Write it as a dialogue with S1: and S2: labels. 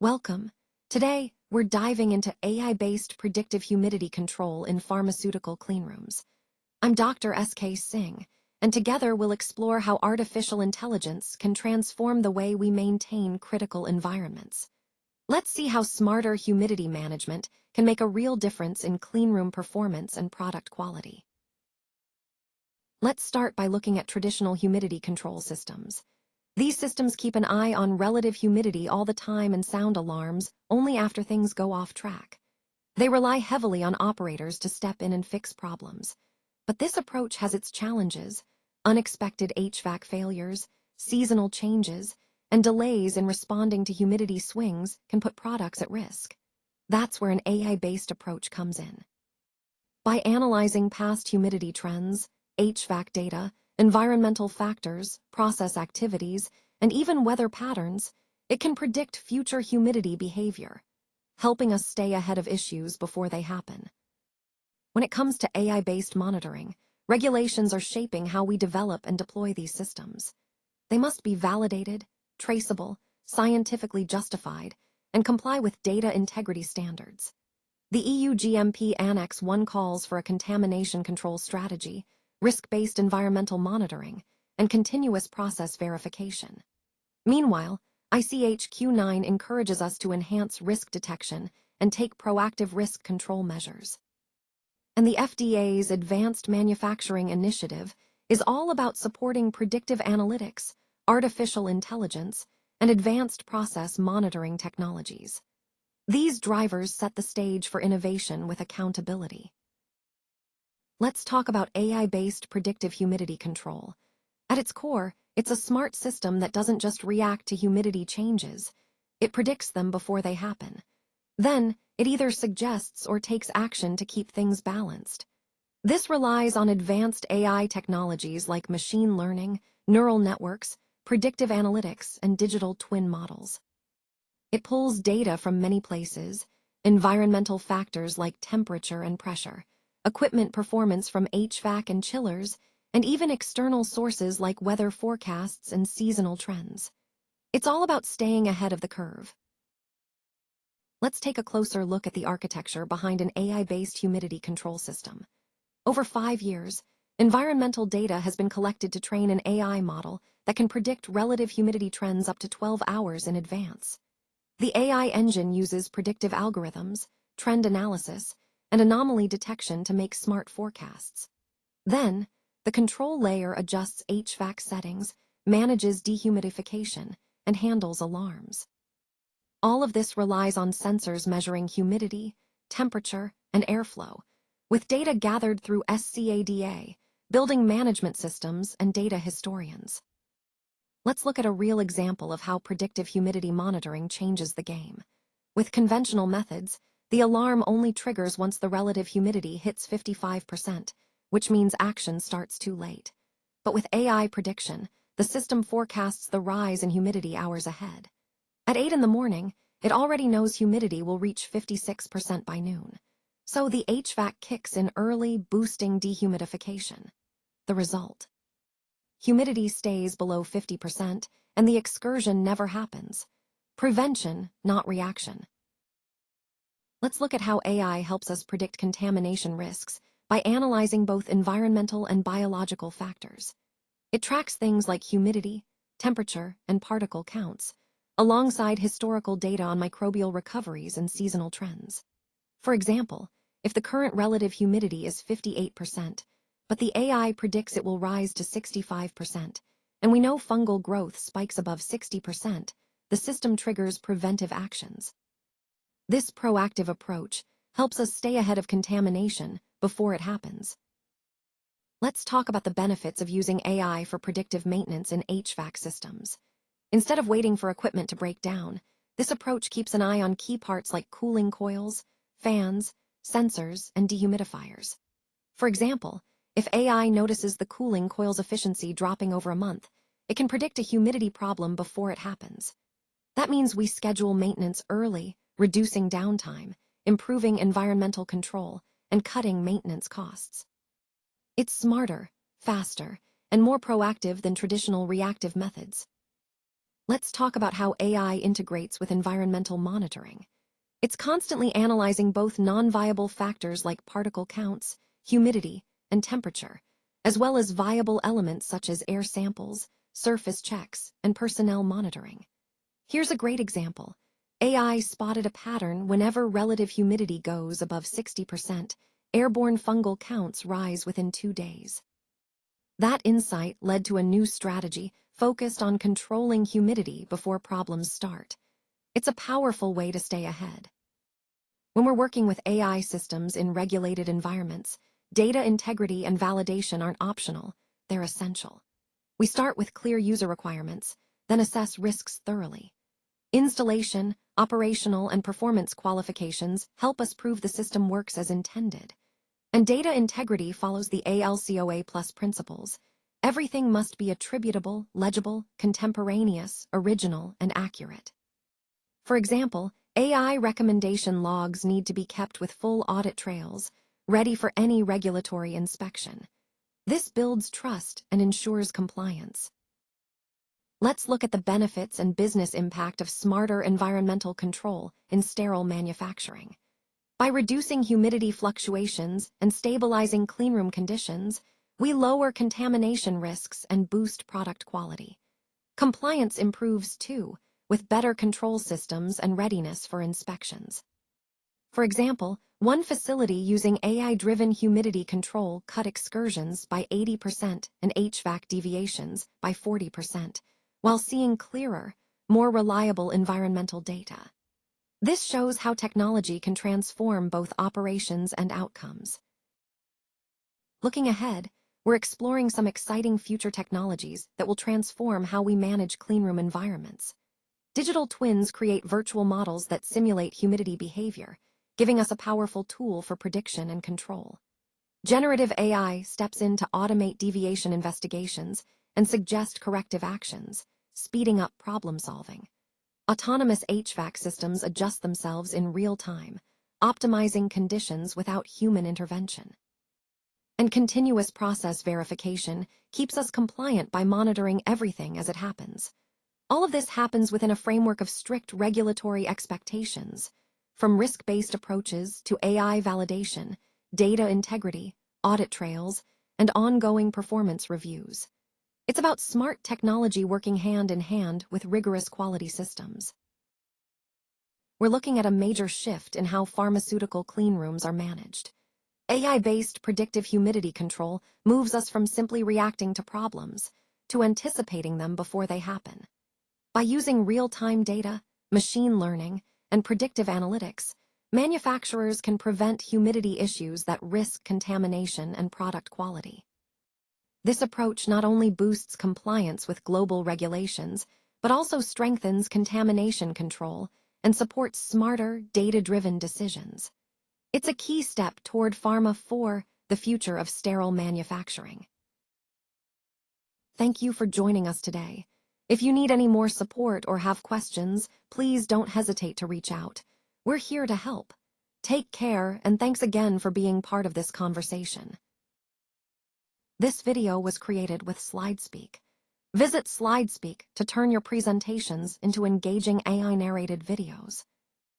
S1: Welcome. Today, we're diving into AI-based predictive humidity control in pharmaceutical cleanrooms. I'm Dr. S.K. Singh, and together we'll explore how artificial intelligence can transform the way we maintain critical environments. Let's see how smarter humidity management can make a real difference in cleanroom performance and product quality. Let's start by looking at traditional humidity control systems. These systems keep an eye on relative humidity all the time and sound alarms only after things go off track. They rely heavily on operators to step in and fix problems. But this approach has its challenges: unexpected HVAC failures, seasonal changes, and delays in responding to humidity swings can put products at risk. That's where an AI-based approach comes in. By analyzing past humidity trends, HVAC data, environmental factors, process activities, and even weather patterns, it can predict future humidity behavior, helping us stay ahead of issues before they happen. When it comes to AI-based monitoring, regulations are shaping how we develop and deploy these systems. They must be validated, traceable, scientifically justified, and comply with data integrity standards. The EU GMP Annex 1 calls for a contamination control strategy, risk-based environmental monitoring, and continuous process verification. Meanwhile, ICH Q9 encourages us to enhance risk detection and take proactive risk control measures. And the FDA's Advanced Manufacturing Initiative is all about supporting predictive analytics, artificial intelligence, and advanced process monitoring technologies. These drivers set the stage for innovation with accountability. Let's talk about AI-based predictive humidity control. At its core, it's a smart system that doesn't just react to humidity changes. It predicts them before they happen. Then, it either suggests or takes action to keep things balanced. This relies on advanced AI technologies like machine learning, neural networks, predictive analytics, and digital twin models. It pulls data from many places: environmental factors like temperature and pressure, equipment performance from HVAC and chillers, and even external sources like weather forecasts and seasonal trends. It's all about staying ahead of the curve. Let's take a closer look at the architecture behind an AI-based humidity control system. Over 5 years, environmental data has been collected to train an AI model that can predict relative humidity trends up to 12 hours in advance. The AI engine uses predictive algorithms, trend analysis, and anomaly detection to make smart forecasts. Then, the control layer adjusts HVAC settings, manages dehumidification, and handles alarms. All of this relies on sensors measuring humidity, temperature, and airflow, with data gathered through SCADA, building management systems, and data historians. Let's look at a real example of how predictive humidity monitoring changes the game. With conventional methods, the alarm only triggers once the relative humidity hits 55%, which means action starts too late. But with AI prediction, the system forecasts the rise in humidity hours ahead. At 8 in the morning, it already knows humidity will reach 56% by noon. So the HVAC kicks in early, boosting dehumidification. The result: humidity stays below 50%, and the excursion never happens. Prevention, not reaction. Let's look at how AI helps us predict contamination risks by analyzing both environmental and biological factors. It tracks things like humidity, temperature, and particle counts, alongside historical data on microbial recoveries and seasonal trends. For example, if the current relative humidity is 58%, but the AI predicts it will rise to 65%, and we know fungal growth spikes above 60%, the system triggers preventive actions. This proactive approach helps us stay ahead of contamination before it happens. Let's talk about the benefits of using AI for predictive maintenance in HVAC systems. Instead of waiting for equipment to break down, this approach keeps an eye on key parts like cooling coils, fans, sensors, and dehumidifiers. For example, if AI notices the cooling coil's efficiency dropping over a month, it can predict a humidity problem before it happens. That means we schedule maintenance early, reducing downtime, improving environmental control, and cutting maintenance costs. It's smarter, faster, and more proactive than traditional reactive methods. Let's talk about how AI integrates with environmental monitoring. It's constantly analyzing both non-viable factors like particle counts, humidity, and temperature, as well as viable elements such as air samples, surface checks, and personnel monitoring. Here's a great example. AI spotted a pattern whenever relative humidity goes above 60%, airborne fungal counts rise within 2 days. That insight led to a new strategy focused on controlling humidity before problems start. It's a powerful way to stay ahead. When we're working with AI systems in regulated environments, data integrity and validation aren't optional, they're essential. We start with clear user requirements, then assess risks thoroughly. Installation, operational, and performance qualifications help us prove the system works as intended. And data integrity follows the ALCOA plus principles. Everything must be attributable, legible, contemporaneous, original, and accurate. For example, AI recommendation logs need to be kept with full audit trails, ready for any regulatory inspection. This builds trust and ensures compliance. Let's look at the benefits and business impact of smarter environmental control in sterile manufacturing. By reducing humidity fluctuations and stabilizing cleanroom conditions, we lower contamination risks and boost product quality. Compliance improves too, with better control systems and readiness for inspections. For example, one facility using AI-driven humidity control cut excursions by 80% and HVAC deviations by 40%, while seeing clearer, more reliable environmental data. This shows how technology can transform both operations and outcomes. Looking ahead, we're exploring some exciting future technologies that will transform how we manage cleanroom environments. Digital twins create virtual models that simulate humidity behavior, giving us a powerful tool for prediction and control. Generative AI steps in to automate deviation investigations and suggest corrective actions, speeding up problem solving. Autonomous HVAC systems adjust themselves in real time, optimizing conditions without human intervention. And continuous process verification keeps us compliant by monitoring everything as it happens. All of this happens within a framework of strict regulatory expectations, from risk-based approaches to AI validation, data integrity, audit trails, and ongoing performance reviews. It's about smart technology working hand in hand with rigorous quality systems. We're looking at a major shift in how pharmaceutical cleanrooms are managed. AI-based predictive humidity control moves us from simply reacting to problems to anticipating them before they happen. By using real-time data, machine learning, and predictive analytics, manufacturers can prevent humidity issues that risk contamination and product quality. This approach not only boosts compliance with global regulations, but also strengthens contamination control and supports smarter, data-driven decisions. It's a key step toward Pharma 4, the future of sterile manufacturing. Thank you for joining us today. If you need any more support or have questions, please don't hesitate to reach out. We're here to help. Take care, and thanks again for being part of this conversation. This video was created with SlideSpeak. Visit SlideSpeak to turn your presentations into engaging AI-narrated videos.